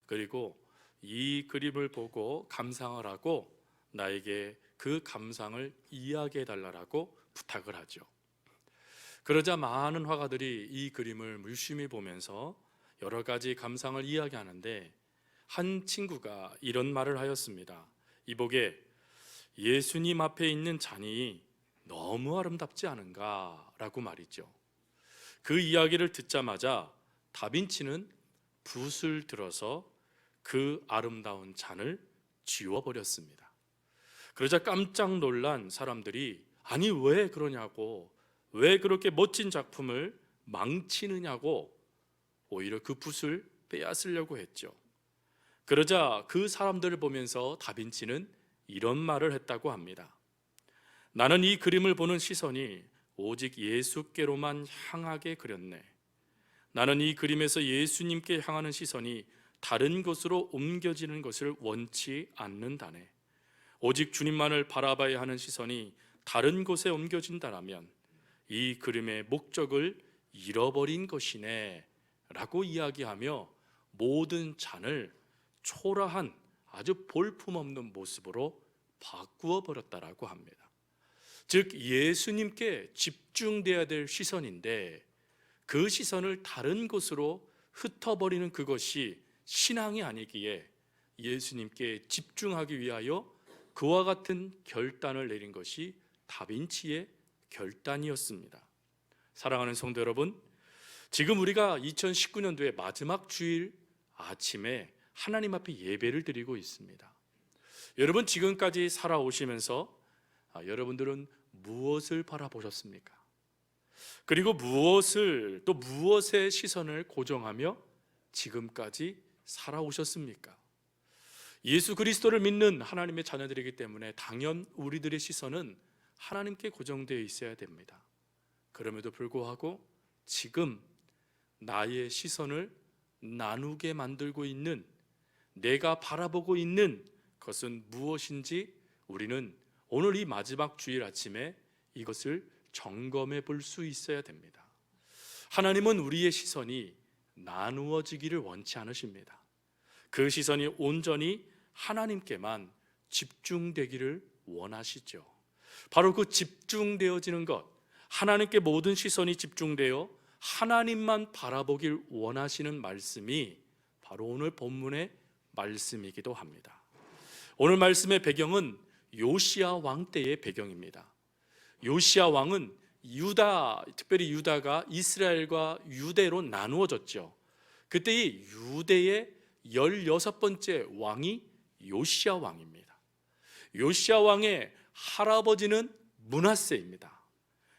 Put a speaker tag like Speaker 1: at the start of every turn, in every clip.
Speaker 1: 그리고 이 그림을 보고 감상을 하고 나에게 그 감상을 이야기해 달라고 부탁을 하죠. 그러자 많은 화가들이 이 그림을 유심히 보면서 여러 가지 감상을 이야기하는데, 한 친구가 이런 말을 하였습니다. 이보게, 예수님 앞에 있는 잔이 너무 아름답지 않은가? 라고 말이죠. 그 이야기를 듣자마자 다빈치는 붓을 들어서 그 아름다운 잔을 지워버렸습니다. 그러자 깜짝 놀란 사람들이 아니 왜 그러냐고, 왜 그렇게 멋진 작품을 망치느냐고 오히려 그 붓을 빼앗으려고 했죠. 그러자 그 사람들을 보면서 다빈치는 이런 말을 했다고 합니다. 나는 이 그림을 보는 시선이 오직 예수께로만 향하게 그렸네. 나는 이 그림에서 예수님께 향하는 시선이 다른 곳으로 옮겨지는 것을 원치 않는다네. 오직 주님만을 바라봐야 하는 시선이 다른 곳에 옮겨진다라면 이 그림의 목적을 잃어버린 것이네 라고 이야기하며 모든 잔을 초라한 아주 볼품없는 모습으로 바꾸어 버렸다라고 합니다. 즉 예수님께 집중돼야 될 시선인데 그 시선을 다른 곳으로 흩어버리는 그것이 신앙이 아니기에 예수님께 집중하기 위하여 그와 같은 결단을 내린 것이 다빈치의 결단이었습니다. 사랑하는 성도 여러분, 지금 우리가 2019년도의 마지막 주일 아침에 하나님 앞에 예배를 드리고 있습니다. 여러분 지금까지 살아오시면서 여러분들은 무엇을 바라보셨습니까? 그리고 무엇에 시선을 고정하며 지금까지 살아오셨습니까? 예수 그리스도를 믿는 하나님의 자녀들이기 때문에 당연 우리들의 시선은 하나님께 고정되어 있어야 됩니다. 그럼에도 불구하고 지금 나의 시선을 나누게 만들고 있는, 내가 바라보고 있는 것은 무엇인지 우리는 오늘 이 마지막 주일 아침에 이것을 점검해 볼 수 있어야 됩니다. 하나님은 우리의 시선이 나누어지기를 원치 않으십니다. 그 시선이 온전히 하나님께만 집중되기를 원하시죠. 바로 그 집중되어지는 것, 하나님께 모든 시선이 집중되어 하나님만 바라보길 원하시는 말씀이 바로 오늘 본문의 말씀이기도 합니다. 오늘 말씀의 배경은 요시야 왕 때의 배경입니다. 요시야 왕은 특별히 유다가 이스라엘과 유대로 나누어졌죠. 그때 이 유대의 16번째 왕이 요시야 왕입니다. 요시야 왕의 할아버지는 므낫세입니다.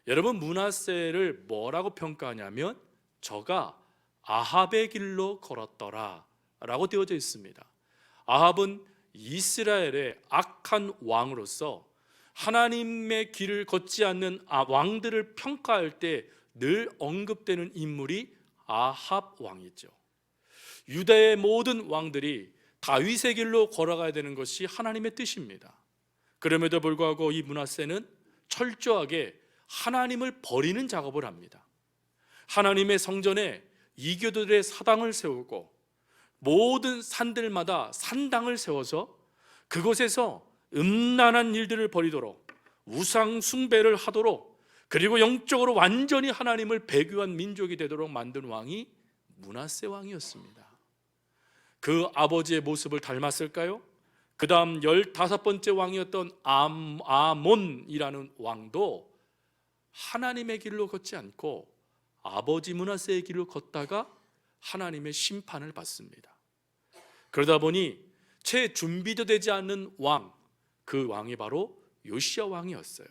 Speaker 1: 여러분 므낫세를 뭐라고 평가하냐면 저가 아합의 길로 걸었더라 라고 되어져 있습니다. 아합은 이스라엘의 악한 왕으로서 하나님의 길을 걷지 않는 왕들을 평가할 때 늘 언급되는 인물이 아합 왕이죠. 유다의 모든 왕들이 다윗의 길로 걸어가야 되는 것이 하나님의 뜻입니다. 그럼에도 불구하고 이 므낫세는 철저하게 하나님을 버리는 작업을 합니다. 하나님의 성전에 이교도들의 사당을 세우고 모든 산들마다 산당을 세워서 그곳에서 음란한 일들을 벌이도록 우상 숭배를 하도록, 그리고 영적으로 완전히 하나님을 배교한 민족이 되도록 만든 왕이 므낫세 왕이었습니다. 그 아버지의 모습을 닮았을까요? 그 다음 15번째 왕이었던 아몬이라는 왕도 하나님의 길로 걷지 않고 아버지 므낫세의 길로 걷다가 하나님의 심판을 받습니다. 그러다 보니 채 준비도 되지 않는 왕, 그 왕이 바로 요시야 왕이었어요.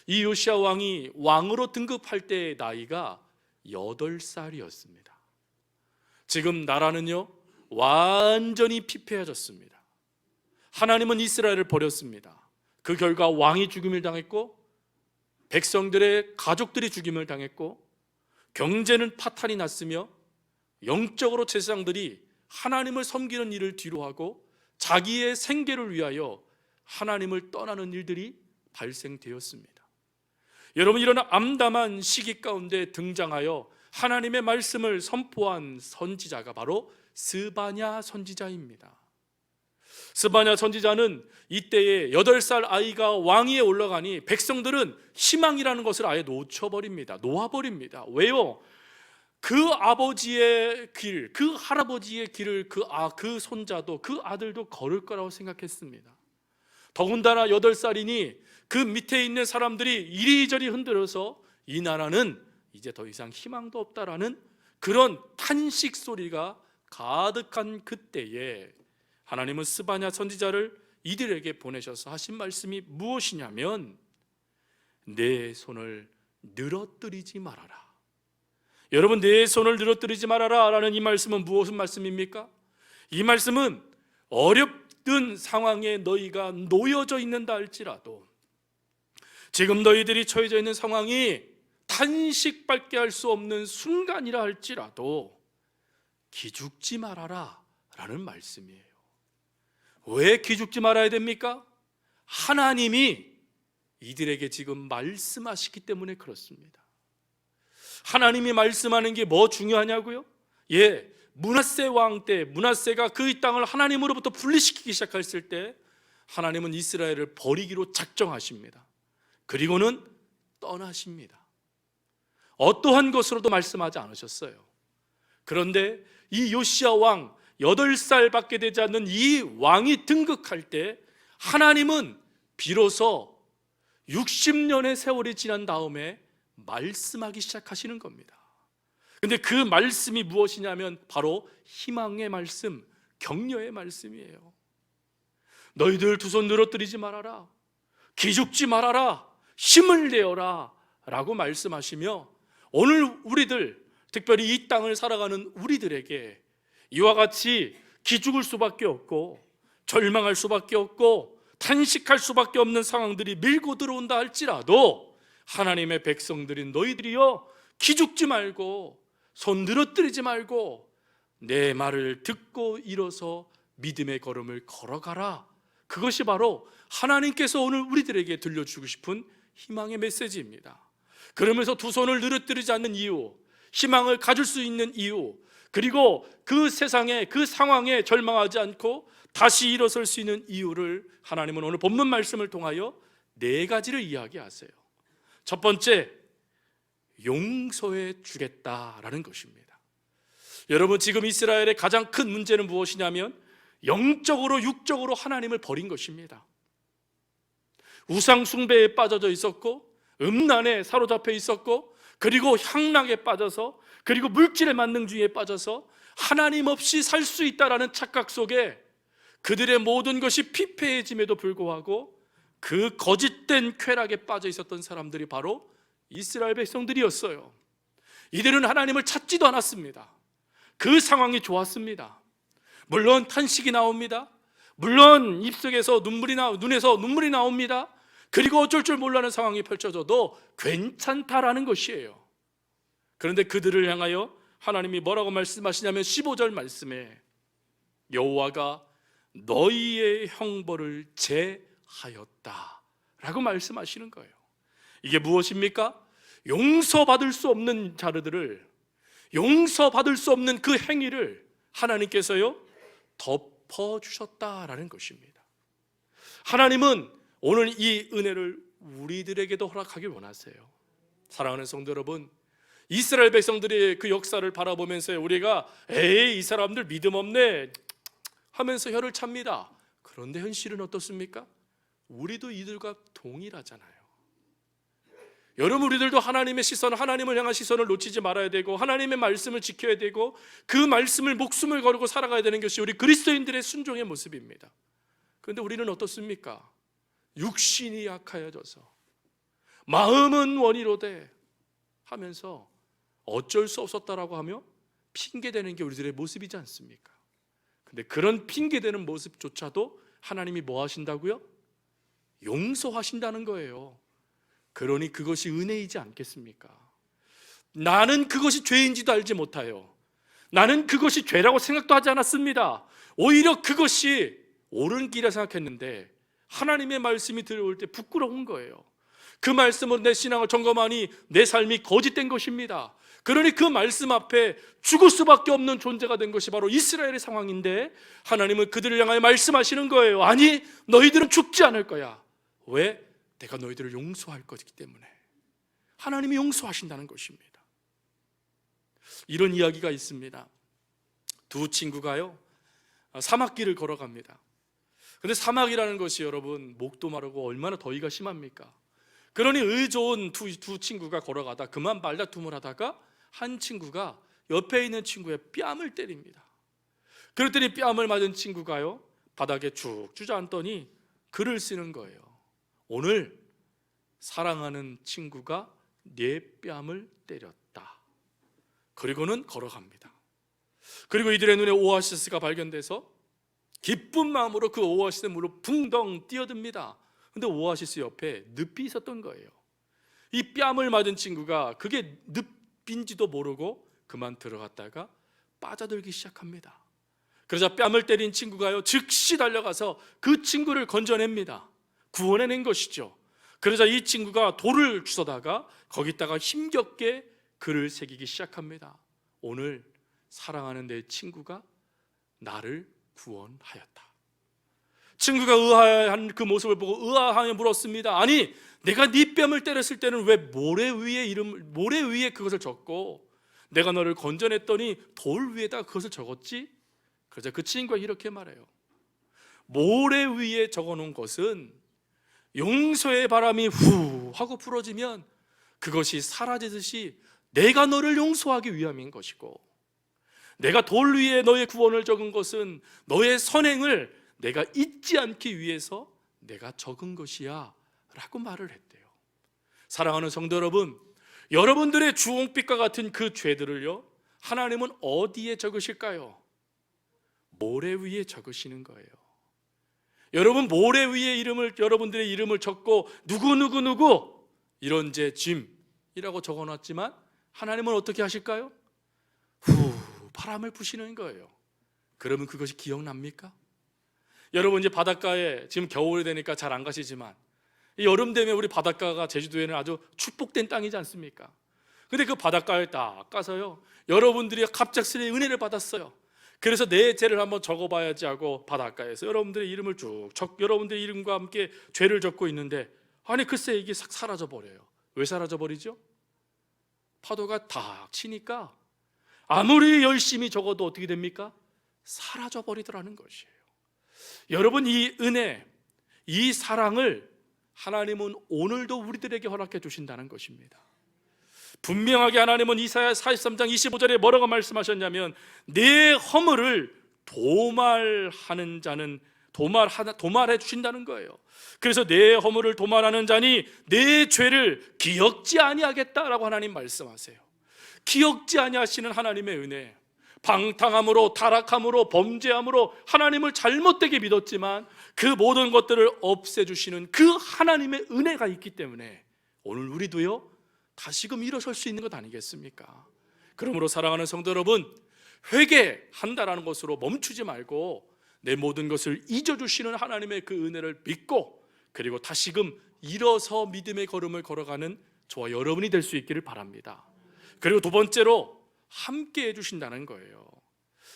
Speaker 1: 이 요시야 왕이 왕으로 등극할 때의 나이가 8살이었습니다. 지금 나라는요 완전히 피폐해졌습니다. 하나님은 이스라엘을 버렸습니다. 그 결과 왕이 죽임을 당했고 백성들의 가족들이 죽임을 당했고 경제는 파탄이 났으며 영적으로 제사장들이 하나님을 섬기는 일을 뒤로하고 자기의 생계를 위하여 하나님을 떠나는 일들이 발생되었습니다. 여러분 이런 암담한 시기 가운데 등장하여 하나님의 말씀을 선포한 선지자가 바로 스바냐 선지자입니다. 스바냐 선지자는 이때에 8살 아이가 왕위에 올라가니 백성들은 희망이라는 것을 아예 놓아버립니다. 왜요? 그 아버지의 길, 그 할아버지의 길을 그 손자도, 그 아들도 걸을 거라고 생각했습니다. 더군다나 8살이니 그 밑에 있는 사람들이 이리저리 흔들어서 이 나라는 이제 더 이상 희망도 없다라는 그런 탄식 소리가 가득한 그때에 하나님은 스바냐 선지자를 이들에게 보내셔서 하신 말씀이 무엇이냐면 내 손을 늘어뜨리지 말아라. 여러분, 내 손을 늘어뜨리지 말아라 라는 이 말씀은 무슨 말씀입니까? 이 말씀은 어렵든 상황에 너희가 놓여져 있는다 할지라도, 지금 너희들이 처해져 있는 상황이 탄식밖에 할 수 없는 순간이라 할지라도 기죽지 말아라 라는 말씀이에요. 왜 기죽지 말아야 됩니까? 하나님이 이들에게 지금 말씀하시기 때문에 그렇습니다. 하나님이 말씀하는 게 뭐 중요하냐고요? 므낫세 왕 때, 므낫세가 그 땅을 하나님으로부터 분리시키기 시작했을 때 하나님은 이스라엘을 버리기로 작정하십니다. 그리고는 떠나십니다. 어떠한 것으로도 말씀하지 않으셨어요. 그런데 이 요시야 왕 8살밖에 되지 않는 이 왕이 등극할 때 하나님은 비로소 60년의 세월이 지난 다음에 말씀하기 시작하시는 겁니다. 근데 그 말씀이 무엇이냐면 바로 희망의 말씀, 격려의 말씀이에요. 너희들 두 손 늘어뜨리지 말아라, 기죽지 말아라, 힘을 내어라 라고 말씀하시며 오늘 우리들, 특별히 이 땅을 살아가는 우리들에게 이와 같이 기죽을 수밖에 없고 절망할 수밖에 없고 탄식할 수밖에 없는 상황들이 밀고 들어온다 할지라도 하나님의 백성들인 너희들이여 기죽지 말고 손 늘어뜨리지 말고 내 말을 듣고 일어서 믿음의 걸음을 걸어가라. 그것이 바로 하나님께서 오늘 우리들에게 들려주고 싶은 희망의 메시지입니다. 그러면서 두 손을 늘어뜨리지 않는 이유, 희망을 가질 수 있는 이유, 그리고 그 세상에, 그 상황에 절망하지 않고 다시 일어설 수 있는 이유를 하나님은 오늘 본문 말씀을 통하여 4가지를 이야기하세요. 첫 번째, 용서해 주겠다라는 것입니다. 여러분, 지금 이스라엘의 가장 큰 문제는 무엇이냐면 영적으로 육적으로 하나님을 버린 것입니다. 우상 숭배에 빠져져 있었고, 음란에 사로잡혀 있었고, 그리고 향락에 빠져서, 그리고 물질의 만능주의에 빠져서 하나님 없이 살 수 있다라는 착각 속에 그들의 모든 것이 피폐해짐에도 불구하고 그 거짓된 쾌락에 빠져 있었던 사람들이 바로 이스라엘 백성들이었어요. 이들은 하나님을 찾지도 않았습니다. 그 상황이 좋았습니다. 물론 탄식이 나옵니다. 물론 입속에서 눈에서 눈물이 나옵니다. 그리고 어쩔 줄 몰라는 상황이 펼쳐져도 괜찮다라는 것이에요. 그런데 그들을 향하여 하나님이 뭐라고 말씀하시냐면 15절 말씀에 여호와가 너희의 형벌을 제하였다 라고 말씀하시는 거예요. 이게 무엇입니까? 용서받을 수 없는 자들을, 용서받을 수 없는 그 행위를 하나님께서요 덮어주셨다라는 것입니다. 하나님은 오늘 이 은혜를 우리들에게도 허락하길 원하세요. 사랑하는 성도 여러분, 이스라엘 백성들의 그 역사를 바라보면서 우리가 이 사람들 믿음 없네 하면서 혀를 찹니다. 그런데 현실은 어떻습니까? 우리도 이들과 동일하잖아요. 여러분, 우리들도 하나님의 시선, 하나님을 향한 시선을 놓치지 말아야 되고 하나님의 말씀을 지켜야 되고 그 말씀을 목숨을 걸고 살아가야 되는 것이 우리 그리스도인들의 순종의 모습입니다. 그런데 우리는 어떻습니까? 육신이 약하여져서 마음은 원이로되 하면서 어쩔 수 없었다라고 하며 핑계대는 게 우리들의 모습이지 않습니까? 근데 그런 핑계대는 모습조차도 하나님이 뭐 하신다고요? 용서하신다는 거예요. 그러니 그것이 은혜이지 않겠습니까? 나는 그것이 죄인지도 알지 못하여, 나는 그것이 죄라고 생각도 하지 않았습니다. 오히려 그것이 옳은 길이라 생각했는데 하나님의 말씀이 들어올 때 부끄러운 거예요. 그 말씀으로 내 신앙을 점검하니 내 삶이 거짓된 것입니다. 그러니 그 말씀 앞에 죽을 수밖에 없는 존재가 된 것이 바로 이스라엘의 상황인데, 하나님은 그들을 향하여 말씀하시는 거예요. 아니, 너희들은 죽지 않을 거야. 왜? 내가 너희들을 용서할 것이기 때문에. 하나님이 용서하신다는 것입니다. 이런 이야기가 있습니다. 두 친구가요, 사막길을 걸어갑니다. 근데 사막이라는 것이 여러분, 목도 마르고 얼마나 더위가 심합니까? 그러니 의좋은 두 친구가 걸어가다 그만 말다툼을 하다가 한 친구가 옆에 있는 친구의 뺨을 때립니다. 그랬더니 뺨을 맞은 친구가요, 바닥에 쭉 주저앉더니 글을 쓰는 거예요. 오늘 사랑하는 친구가 내 뺨을 때렸다. 그리고는 걸어갑니다. 그리고 이들의 눈에 오아시스가 발견돼서 기쁜 마음으로 그 오아시스의 물로 붕덩 뛰어듭니다. 근데 오아시스 옆에 늪이 있었던 거예요. 이 뺨을 맞은 친구가 그게 늪인지도 모르고 그만 들어갔다가 빠져들기 시작합니다. 그러자 뺨을 때린 친구가요, 즉시 달려가서 그 친구를 건져냅니다. 구원해낸 것이죠. 그러자 이 친구가 돌을 주워다가 거기다가 힘겹게 글을 새기기 시작합니다. 오늘 사랑하는 내 친구가 나를 구원하였다. 친구가 의아한 그 모습을 보고 의아하게 물었습니다. 아니, 내가 네 뺨을 때렸을 때는 왜 모래 위에 그것을 적고 내가 너를 건져냈더니 돌 위에다 그것을 적었지? 그러자 그 친구가 이렇게 말해요. 모래 위에 적어놓은 것은 용서의 바람이 후 하고 불어지면 그것이 사라지듯이 내가 너를 용서하기 위함인 것이고, 내가 돌 위에 너의 구원을 적은 것은 너의 선행을 내가 잊지 않기 위해서 내가 적은 것이야 라고 말을 했대요. 사랑하는 성도 여러분, 여러분들의 주홍빛과 같은 그 죄들을요, 하나님은 어디에 적으실까요? 모래 위에 적으시는 거예요. 여러분, 모래 위에 여러분들의 이름을 적고 누구 이런 죄 짐이라고 적어놨지만 하나님은 어떻게 하실까요? 바람을 부시는 거예요. 그러면 그것이 기억납니까? 여러분, 이제 바닷가에 지금 겨울이 되니까 잘 안 가시지만 이 여름 되면 우리 바닷가가 제주도에는 아주 축복된 땅이지 않습니까? 근데 그 바닷가에 딱 가서요, 여러분들이 갑작스레 은혜를 받았어요. 그래서 내 죄를 한번 적어봐야지 하고 바닷가에서 여러분들의 이름을 여러분들의 이름과 함께 죄를 적고 있는데, 아니 글쎄 이게 싹 사라져버려요. 왜 사라져버리죠? 파도가 탁 치니까 아무리 열심히 적어도 어떻게 됩니까? 사라져버리더라는 것이에요. 여러분, 이 은혜, 이 사랑을 하나님은 오늘도 우리들에게 허락해 주신다는 것입니다. 분명하게 하나님은 이사야 43장 25절에 뭐라고 말씀하셨냐면, 내 허물을 도말하는 자는 도말해 주신다는 거예요. 그래서 내 허물을 도말하는 자니 내 죄를 기억지 아니하겠다라고 하나님 말씀하세요. 기억지 아니하시는 하나님의 은혜, 방탕함으로 타락함으로 범죄함으로 하나님을 잘못되게 믿었지만 그 모든 것들을 없애주시는 그 하나님의 은혜가 있기 때문에 오늘 우리도요 다시금 일어설 수 있는 것 아니겠습니까? 그러므로 사랑하는 성도 여러분, 회개한다라는 것으로 멈추지 말고 내 모든 것을 잊어주시는 하나님의 그 은혜를 믿고, 그리고 다시금 일어서 믿음의 걸음을 걸어가는 저와 여러분이 될 수 있기를 바랍니다. 그리고 두 번째로 함께 해주신다는 거예요.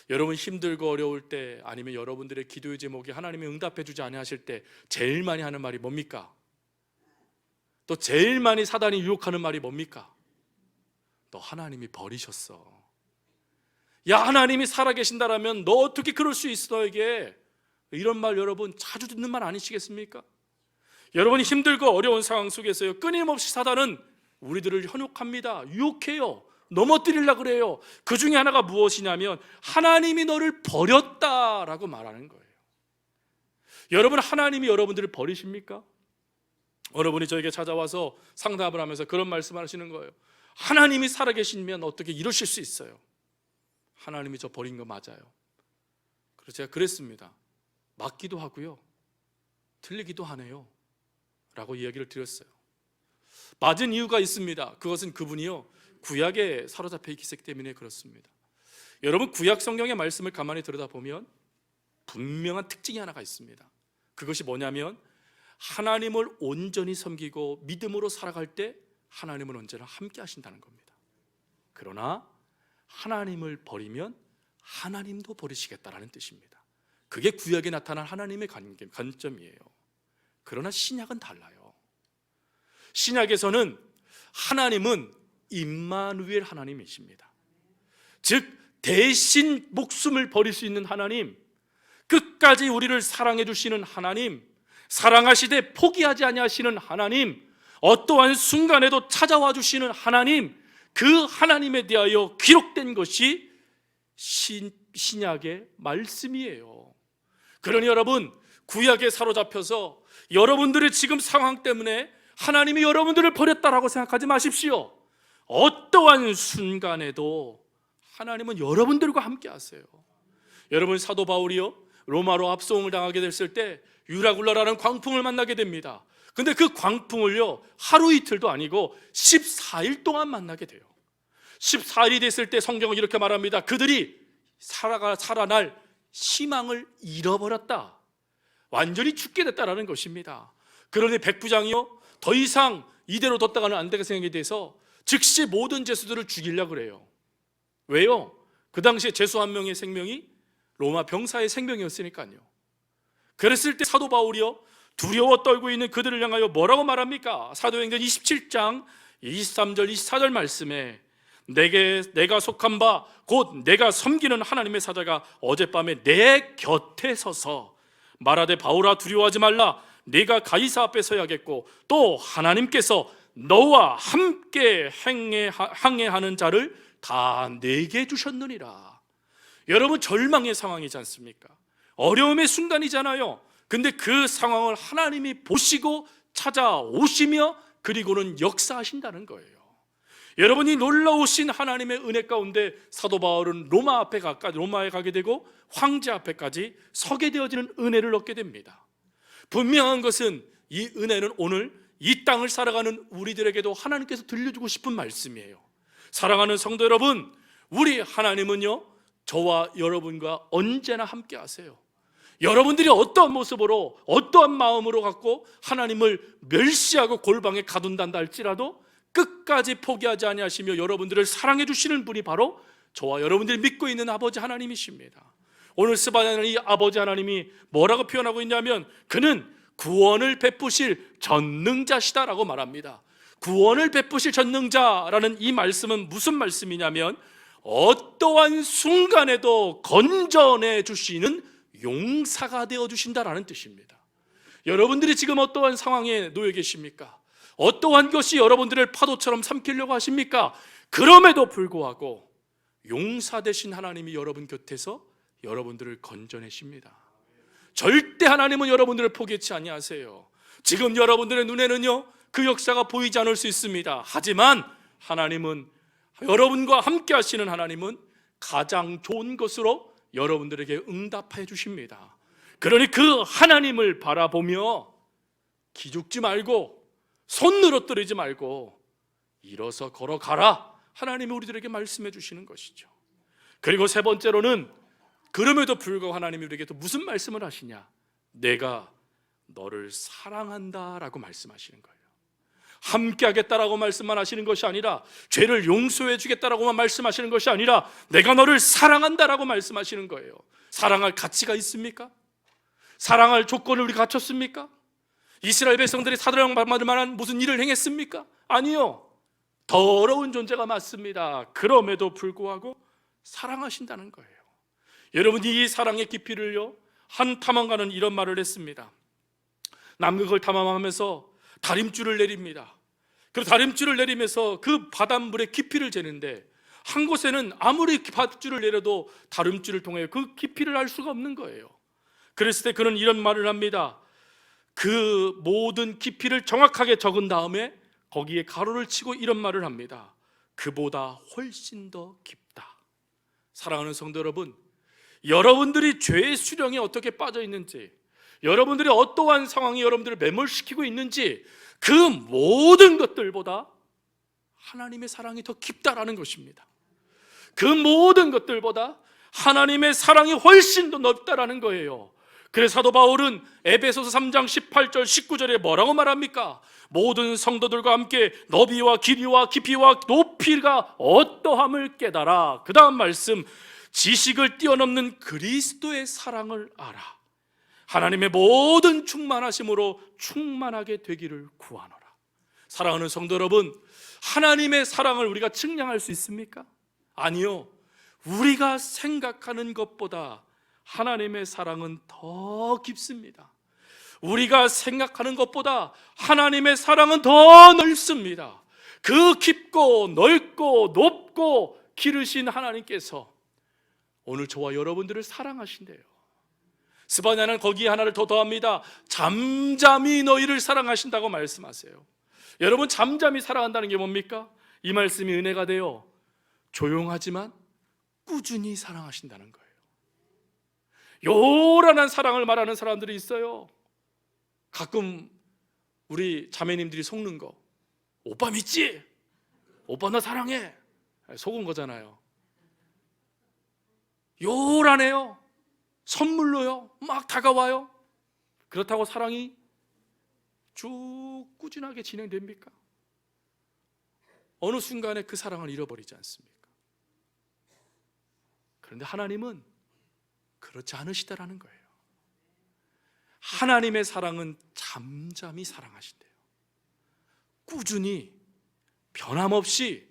Speaker 1: 여러분, 힘들고 어려울 때, 아니면 여러분들의 기도의 제목이 하나님이 응답해 주지 아니하실 때 제일 많이 하는 말이 뭡니까? 또 제일 많이 사단이 유혹하는 말이 뭡니까? 너 하나님이 버리셨어. 야, 하나님이 살아계신다라면 너 어떻게 그럴 수 있어 너에게? 이런 말 여러분 자주 듣는 말 아니시겠습니까? 여러분이 힘들고 어려운 상황 속에서요, 끊임없이 사단은 우리들을 현혹합니다. 유혹해요. 넘어뜨리려고 그래요. 그 중에 하나가 무엇이냐면 하나님이 너를 버렸다라고 말하는 거예요. 여러분, 하나님이 여러분들을 버리십니까? 여러분이 저에게 찾아와서 상담을 하면서 그런 말씀을 하시는 거예요. 하나님이 살아계시면 어떻게 이러실 수 있어요? 하나님이 저 버린 거 맞아요. 그래서 제가 그랬습니다. 맞기도 하고요, 틀리기도 하네요 라고 이야기를 드렸어요. 맞은 이유가 있습니다. 그것은 그분이요 구약에 사로잡혀 있기 때문에 그렇습니다. 여러분, 구약 성경의 말씀을 가만히 들여다보면 분명한 특징이 하나가 있습니다. 그것이 뭐냐면 하나님을 온전히 섬기고 믿음으로 살아갈 때 하나님은 언제나 함께 하신다는 겁니다. 그러나 하나님을 버리면 하나님도 버리시겠다라는 뜻입니다. 그게 구약에 나타난 하나님의 관점이에요. 그러나 신약은 달라요. 신약에서는 하나님은 임마누엘 하나님이십니다. 즉 대신 목숨을 버릴 수 있는 하나님, 끝까지 우리를 사랑해 주시는 하나님, 사랑하시되 포기하지 아니하시는 하나님, 어떠한 순간에도 찾아와 주시는 하나님, 그 하나님에 대하여 기록된 것이 신약의 말씀이에요. 그러니 여러분, 구약에 사로잡혀서 여러분들의 지금 상황 때문에 하나님이 여러분들을 버렸다라고 생각하지 마십시오. 어떠한 순간에도 하나님은 여러분들과 함께 하세요. 여러분, 사도 바울이요, 로마로 압송을 당하게 됐을 때 유라굴라라는 광풍을 만나게 됩니다. 근데 그 광풍을요, 하루 이틀도 아니고 14일 동안 만나게 돼요. 14일이 됐을 때 성경은 이렇게 말합니다. 그들이 살아날 희망을 잃어버렸다. 완전히 죽게 됐다라는 것입니다. 그러니 백부장이요, 더 이상 이대로 뒀다가는 안 되게 생각이 돼서 즉시 모든 죄수들을 죽이려고 그래요. 왜요? 그 당시에 죄수 한 명의 생명이 로마 병사의 생명이었으니까요. 그랬을 때 사도 바울이요, 두려워 떨고 있는 그들을 향하여 뭐라고 말합니까? 사도행전 27장 23절 24절 말씀에 내가 속한 바 곧 내가 섬기는 하나님의 사자가 어젯밤에 내 곁에 서서 말하되 바울아 두려워하지 말라, 네가 가이사 앞에 서야겠고 또 하나님께서 너와 함께 항해하는 자를 다 내게 주셨느니라. 여러분, 절망의 상황이지 않습니까? 어려움의 순간이잖아요. 근데 그 상황을 하나님이 보시고 찾아오시며 그리고는 역사하신다는 거예요. 여러분이 놀라우신 하나님의 은혜 가운데 사도 바울은 로마에 가게 되고 황제 앞에까지 서게 되어지는 은혜를 얻게 됩니다. 분명한 것은 이 은혜는 오늘 이 땅을 살아가는 우리들에게도 하나님께서 들려주고 싶은 말씀이에요. 사랑하는 성도 여러분, 우리 하나님은요, 저와 여러분과 언제나 함께 하세요. 여러분들이 어떠한 모습으로 어떠한 마음으로 갖고 하나님을 멸시하고 골방에 가둔단다 할지라도 끝까지 포기하지 아니하시며 여러분들을 사랑해 주시는 분이 바로 저와 여러분들이 믿고 있는 아버지 하나님이십니다. 오늘 스바냐는 이 아버지 하나님이 뭐라고 표현하고 있냐면 그는 구원을 베푸실 전능자시다라고 말합니다. 구원을 베푸실 전능자라는 이 말씀은 무슨 말씀이냐면 어떠한 순간에도 건져내 주시는 용사가 되어 주신다라는 뜻입니다. 여러분들이 지금 어떠한 상황에 놓여 계십니까? 어떠한 것이 여러분들을 파도처럼 삼키려고 하십니까? 그럼에도 불구하고 용사 되신 하나님이 여러분 곁에서 여러분들을 건져내십니다. 절대 하나님은 여러분들을 포기치 아니하세요. 지금 여러분들의 눈에는요, 그 역사가 보이지 않을 수 있습니다. 하지만 하나님은, 여러분과 함께 하시는 하나님은 가장 좋은 것으로 여러분들에게 응답해 주십니다. 그러니 그 하나님을 바라보며 기죽지 말고 손 늘어뜨리지 말고 일어서 걸어가라, 하나님이 우리들에게 말씀해 주시는 것이죠. 그리고 세 번째로는 그럼에도 불구하고 하나님이 우리에게 또 무슨 말씀을 하시냐? 내가 너를 사랑한다 라고 말씀하시는 거예요. 함께 하겠다라고 말씀만 하시는 것이 아니라, 죄를 용서해 주겠다라고만 말씀하시는 것이 아니라 내가 너를 사랑한다라고 말씀하시는 거예요. 사랑할 가치가 있습니까? 사랑할 조건을 우리 갖췄습니까? 이스라엘 백성들이 사랑받을 만한 무슨 일을 행했습니까? 아니요. 더러운 존재가 맞습니다. 그럼에도 불구하고 사랑하신다는 거예요. 여러분이 이 사랑의 깊이를요, 한 탐험가는 이런 말을 했습니다. 남극을 탐험하면서 다림줄을 내립니다. 그 다림줄을 내리면서 그 바닷물의 깊이를 재는데 한 곳에는 아무리 밧줄을 내려도 다림줄을 통해 그 깊이를 알 수가 없는 거예요. 그랬을 때 그는 이런 말을 합니다. 그 모든 깊이를 정확하게 적은 다음에 거기에 가로를 치고 이런 말을 합니다. 그보다 훨씬 더 깊다. 사랑하는 성도 여러분, 여러분들이 죄의 수령에 어떻게 빠져 있는지, 여러분들이 어떠한 상황이 여러분들을 매몰시키고 있는지, 그 모든 것들보다 하나님의 사랑이 더 깊다라는 것입니다. 그 모든 것들보다 하나님의 사랑이 훨씬 더 넓다라는 거예요. 그래서 사도 바울은 에베소서 3장 18절 19절에 뭐라고 말합니까? 모든 성도들과 함께 너비와 길이와 깊이와 높이가 어떠함을 깨달아. 그 다음 말씀, 지식을 뛰어넘는 그리스도의 사랑을 알아. 하나님의 모든 충만하심으로 충만하게 되기를 구하노라. 사랑하는 성도 여러분, 하나님의 사랑을 우리가 측량할 수 있습니까? 아니요. 우리가 생각하는 것보다 하나님의 사랑은 더 깊습니다. 우리가 생각하는 것보다 하나님의 사랑은 더 넓습니다. 그 깊고 넓고 높고 기르신 하나님께서 오늘 저와 여러분들을 사랑하신대요. 스바냐는 거기에 하나를 더 더합니다. 잠잠히 너희를 사랑하신다고 말씀하세요. 여러분, 잠잠히 사랑한다는 게 뭡니까? 이 말씀이 은혜가 되어 조용하지만 꾸준히 사랑하신다는 거예요. 요란한 사랑을 말하는 사람들이 있어요. 가끔 우리 자매님들이 속는 거, 오빠 믿지? 오빠 나 사랑해. 속은 거잖아요. 요란해요. 선물로요 막 다가와요. 그렇다고 사랑이 쭉 꾸준하게 진행됩니까? 어느 순간에 그 사랑을 잃어버리지 않습니까? 그런데 하나님은 그렇지 않으시다라는 거예요. 하나님의 사랑은 잠잠히 사랑하신대요. 꾸준히 변함없이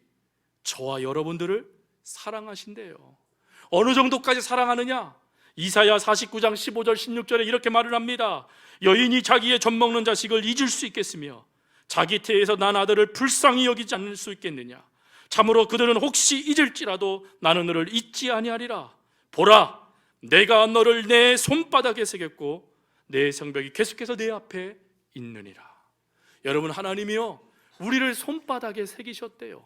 Speaker 1: 저와 여러분들을 사랑하신대요. 어느 정도까지 사랑하느냐? 이사야 49장 15절 16절에 이렇게 말을 합니다. 여인이 자기의 젖먹는 자식을 잊을 수 있겠으며 자기 태에서 난 아들을 불쌍히 여기지 않을 수 있겠느냐? 참으로 그들은 혹시 잊을지라도 나는 너를 잊지 아니하리라. 보라, 내가 너를 내 손바닥에 새겼고 내 성벽이 계속해서 내 앞에 있느니라. 여러분, 하나님이요 우리를 손바닥에 새기셨대요.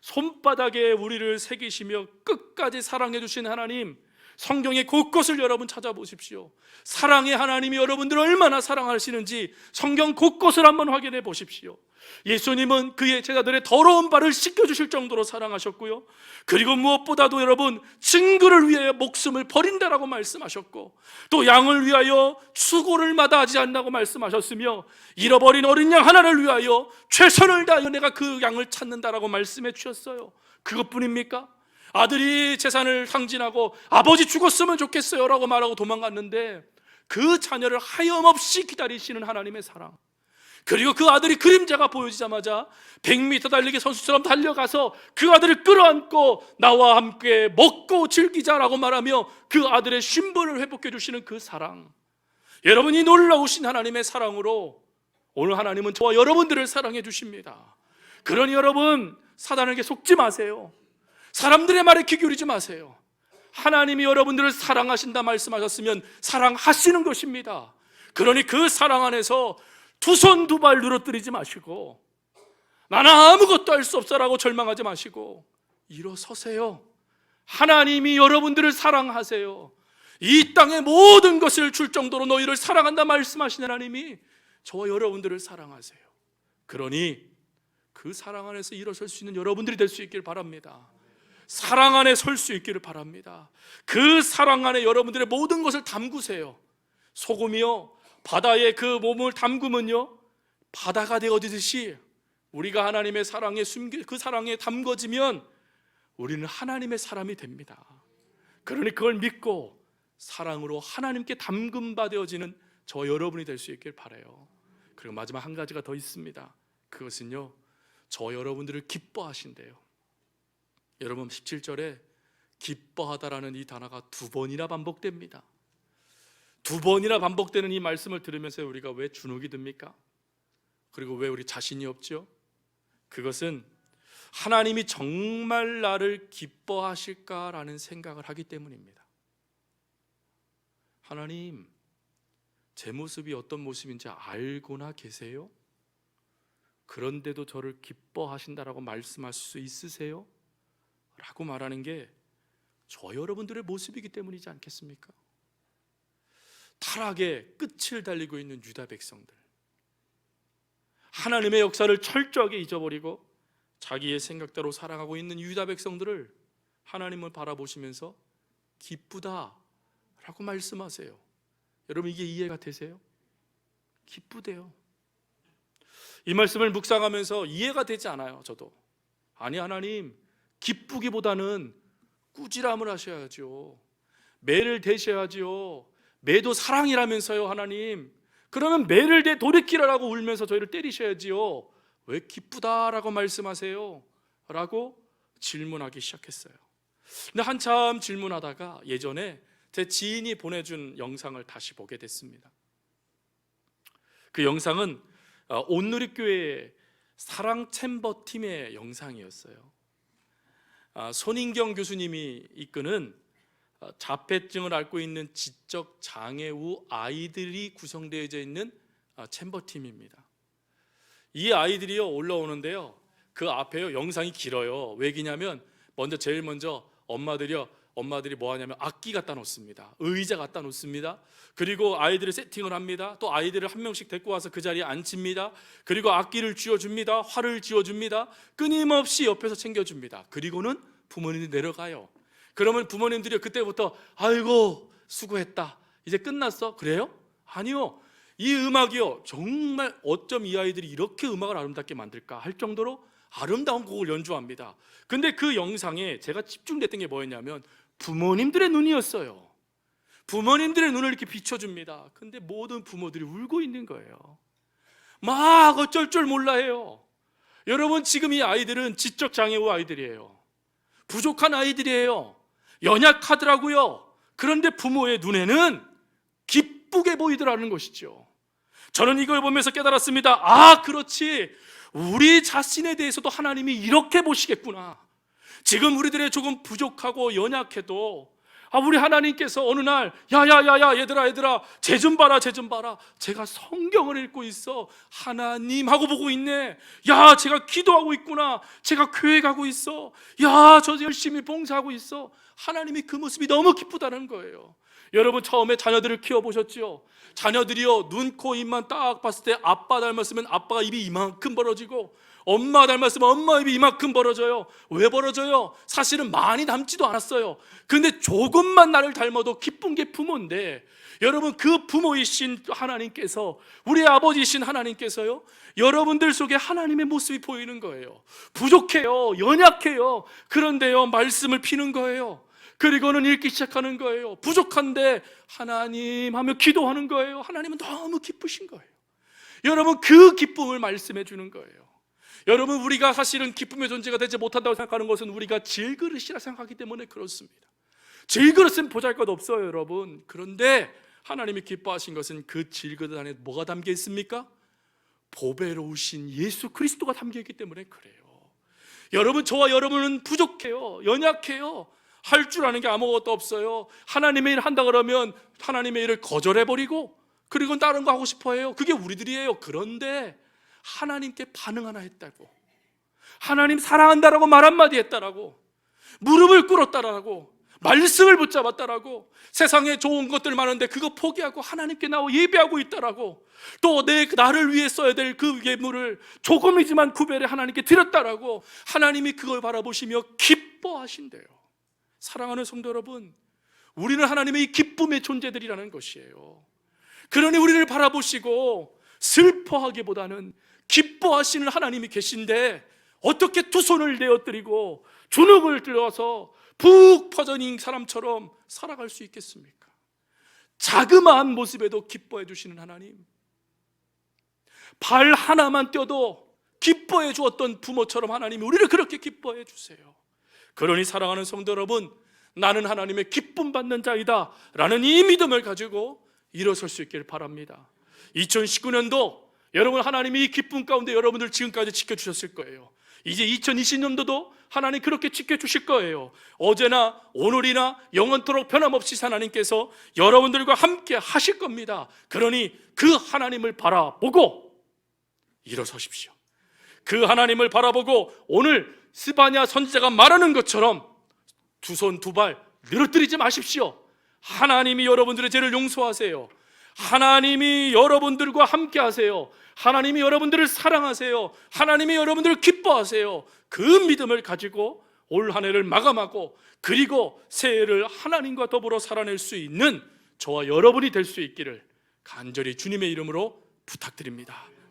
Speaker 1: 손바닥에 우리를 새기시며 끝까지 사랑해 주신 하나님, 성경의 곳곳을 여러분 찾아보십시오. 사랑의 하나님이 여러분들을 얼마나 사랑하시는지 성경 곳곳을 한번 확인해 보십시오. 예수님은 그의 제자들의 더러운 발을 씻겨주실 정도로 사랑하셨고요, 그리고 무엇보다도 여러분 증거를 위하여 목숨을 버린다라고 말씀하셨고, 또 양을 위하여 수고를 마다하지 않는다고 말씀하셨으며, 잃어버린 어린 양 하나를 위하여 최선을 다하여 내가 그 양을 찾는다라고 말씀해 주셨어요. 그것뿐입니까? 아들이 재산을 상진하고 아버지 죽었으면 좋겠어요 라고 말하고 도망갔는데 그 자녀를 하염없이 기다리시는 하나님의 사랑, 그리고 그 아들이 그림자가 보여지자마자 100m 달리기 선수처럼 달려가서 그 아들을 끌어안고 나와 함께 먹고 즐기자라고 말하며 그 아들의 신분을 회복해 주시는 그 사랑, 여러분이 놀라우신 하나님의 사랑으로 오늘 하나님은 저와 여러분들을 사랑해 주십니다. 그러니 여러분, 사단에게 속지 마세요. 사람들의 말에 귀 기울이지 마세요. 하나님이 여러분들을 사랑하신다 말씀하셨으면 사랑하시는 것입니다. 그러니 그 사랑 안에서 두 손 두 발 누러뜨리지 마시고 나는 아무것도 할 수 없어라고 절망하지 마시고 일어서세요. 하나님이 여러분들을 사랑하세요. 이 땅의 모든 것을 줄 정도로 너희를 사랑한다 말씀하신 하나님이 저와 여러분들을 사랑하세요. 그러니 그 사랑 안에서 일어설 수 있는 여러분들이 될 수 있길 바랍니다. 사랑 안에 설 수 있기를 바랍니다. 그 사랑 안에 여러분들의 모든 것을 담그세요. 소금이요 바다에 그 몸을 담그면요 바다가 되어지듯이 우리가 하나님의 사랑에 그 사랑에 담궈지면 우리는 하나님의 사람이 됩니다. 그러니 그걸 믿고 사랑으로 하나님께 담금 바 되어지는 저 여러분이 될 수 있길 바라요. 그리고 마지막 한 가지가 더 있습니다. 그것은요 저 여러분들을 기뻐하신대요. 여러분 17절에 기뻐하다라는 이 단어가 두 번이나 반복됩니다. 두 번이나 반복되는 이 말씀을 들으면서 우리가 왜 주눅이 듭니까? 그리고 왜 우리 자신이 없죠? 그것은 하나님이 정말 나를 기뻐하실까라는 생각을 하기 때문입니다. 하나님, 제 모습이 어떤 모습인지 알고나 계세요? 그런데도 저를 기뻐하신다라고 말씀하실 수 있으세요? 라고 말하는 게 저 여러분들의 모습이기 때문이지 않겠습니까? 타락의 끝을 달리고 있는 유다 백성들, 하나님의 역사를 철저하게 잊어버리고 자기의 생각대로 살아가고 있는 유다 백성들을 하나님을 바라보시면서 기쁘다 라고 말씀하세요. 여러분 이게 이해가 되세요? 기쁘대요. 이 말씀을 묵상하면서 이해가 되지 않아요. 저도 아니 하나님, 기쁘기보다는 꾸지람을 하셔야죠. 매를 대셔야지요. 매도 사랑이라면서요. 하나님, 그러면 매를 대 돌이키라라고 울면서 저희를 때리셔야지요. 왜 기쁘다라고 말씀하세요? 라고 질문하기 시작했어요. 근데 한참 질문하다가 예전에 제 지인이 보내준 영상을 다시 보게 됐습니다. 그 영상은 온누리교회 사랑 챔버 팀의 영상이었어요. 손인경 교수님이 이끄는 자폐증을 앓고 있는 지적 장애 후 아이들이 구성되어져 있는 챔버 팀입니다. 이 아이들이요 올라오는데요, 그 앞에요 영상이 길어요. 왜 기냐면 제일 먼저 엄마들이 뭐 하냐면 악기 갖다 놓습니다. 의자 갖다 놓습니다. 그리고 아이들을 세팅을 합니다. 또 아이들을 한 명씩 데리고 와서 그 자리에 앉힙니다. 그리고 악기를 쥐어줍니다. 활을 쥐어줍니다. 끊임없이 옆에서 챙겨줍니다. 그리고는 부모님이 내려가요. 그러면 부모님들이 그때부터 아이고 수고했다, 이제 끝났어? 그래요? 아니요. 이 음악이요 정말 어쩜 이 아이들이 이렇게 음악을 아름답게 만들까 할 정도로 아름다운 곡을 연주합니다. 근데 그 영상에 제가 집중됐던 게 뭐였냐면 부모님들의 눈이었어요. 부모님들의 눈을 이렇게 비춰줍니다. 근데 모든 부모들이 울고 있는 거예요. 막 어쩔 줄 몰라 해요. 여러분, 지금 이 아이들은 지적 장애 후 아이들이에요. 부족한 아이들이에요. 연약하더라고요. 그런데 부모의 눈에는 기쁘게 보이더라는 것이죠. 저는 이걸 보면서 깨달았습니다. 아, 그렇지, 우리 자신에 대해서도 하나님이 이렇게 보시겠구나. 지금 우리들의 조금 부족하고 연약해도 우리 하나님께서 어느 날 야야야야 얘들아 쟤 좀 봐라, 제가 성경을 읽고 있어, 하나님 하고 보고 있네. 야, 제가 기도하고 있구나, 제가 교회 가고 있어, 야, 저 열심히 봉사하고 있어. 하나님이 그 모습이 너무 기쁘다는 거예요. 여러분, 처음에 자녀들을 키워보셨죠? 자녀들이요 눈, 코, 입만 딱 봤을 때 아빠 닮았으면 아빠가 입이 이만큼 벌어지고, 엄마 닮았으면 엄마 입이 이만큼 벌어져요. 왜 벌어져요? 사실은 많이 닮지도 않았어요. 근데 조금만 나를 닮아도 기쁜 게 부모인데, 여러분, 그 부모이신 하나님께서, 우리 아버지이신 하나님께서요 여러분들 속에 하나님의 모습이 보이는 거예요. 부족해요, 연약해요. 그런데요 말씀을 피는 거예요. 그리고는 읽기 시작하는 거예요. 부족한데 하나님 하며 기도하는 거예요. 하나님은 너무 기쁘신 거예요. 여러분, 그 기쁨을 말씀해 주는 거예요. 여러분, 우리가 사실은 기쁨의 존재가 되지 못한다고 생각하는 것은 우리가 질그릇이라 생각하기 때문에 그렇습니다. 질그릇은 보잘것 없어요, 여러분. 그런데 하나님이 기뻐하신 것은 그 질그릇 안에 뭐가 담겨 있습니까? 보배로우신 예수 그리스도가 담겨 있기 때문에 그래요. 여러분, 저와 여러분은 부족해요, 연약해요. 할 줄 아는 게 아무것도 없어요. 하나님의 일 한다 그러면 하나님의 일을 거절해버리고, 그리고 다른 거 하고 싶어 해요. 그게 우리들이에요. 그런데 하나님께 반응 하나 했다고, 하나님 사랑한다라고 말 한마디 했다라고, 무릎을 꿇었다라고, 말씀을 붙잡았다라고, 세상에 좋은 것들 많은데 그거 포기하고 하나님께 나와 예배하고 있다라고, 또 나를 위해 써야 될 그 예물을 조금이지만 구별해 하나님께 드렸다라고, 하나님이 그걸 바라보시며 기뻐하신대요. 사랑하는 성도 여러분, 우리는 하나님의 이 기쁨의 존재들이라는 것이에요. 그러니 우리를 바라보시고 슬퍼하기보다는 기뻐하시는 하나님이 계신데 어떻게 두 손을 내어드리고 주눅을 들어서 푹 퍼져있는 사람처럼 살아갈 수 있겠습니까? 자그마한 모습에도 기뻐해 주시는 하나님, 발 하나만 떼어도 기뻐해 주었던 부모처럼 하나님이 우리를 그렇게 기뻐해 주세요. 그러니 사랑하는 성도 여러분, 나는 하나님의 기쁨 받는 자이다 라는 이 믿음을 가지고 일어설 수 있길 바랍니다. 2019년도 여러분, 하나님이 이 기쁨 가운데 여러분들 지금까지 지켜주셨을 거예요. 이제 2020년도도 하나님 그렇게 지켜주실 거예요. 어제나 오늘이나 영원토록 변함없이 하나님께서 여러분들과 함께 하실 겁니다. 그러니 그 하나님을 바라보고 일어서십시오. 그 하나님을 바라보고 오늘 스바냐 선지자가 말하는 것처럼 두 손 두 발 늘어뜨리지 마십시오. 하나님이 여러분들의 죄를 용서하세요. 하나님이 여러분들과 함께 하세요. 하나님이 여러분들을 사랑하세요. 하나님이 여러분들을 기뻐하세요. 그 믿음을 가지고 올 한 해를 마감하고, 그리고 새해를 하나님과 더불어 살아낼 수 있는 저와 여러분이 될 수 있기를 간절히 주님의 이름으로 부탁드립니다.